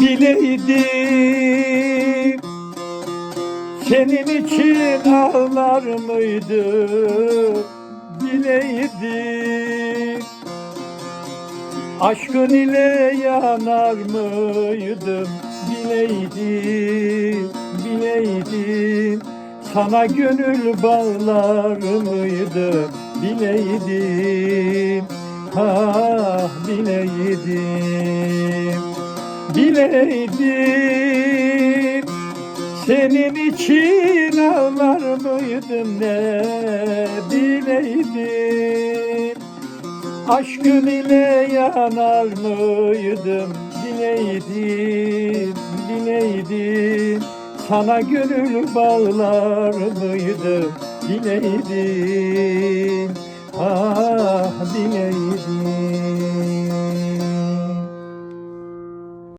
Bileydim senin için ağlar mıydım, bileydim aşkın ile yanar mıydım, bileydim, bileydim sana gönül bağlar mıydım, bileydim, ah bileydim, bileydim senin için ağlar mıydım, ne bileydim aşkın ile yanar mıydım, bileydim, bileydim sana gönül bağlar mıydım, bileydim, ah bileydim.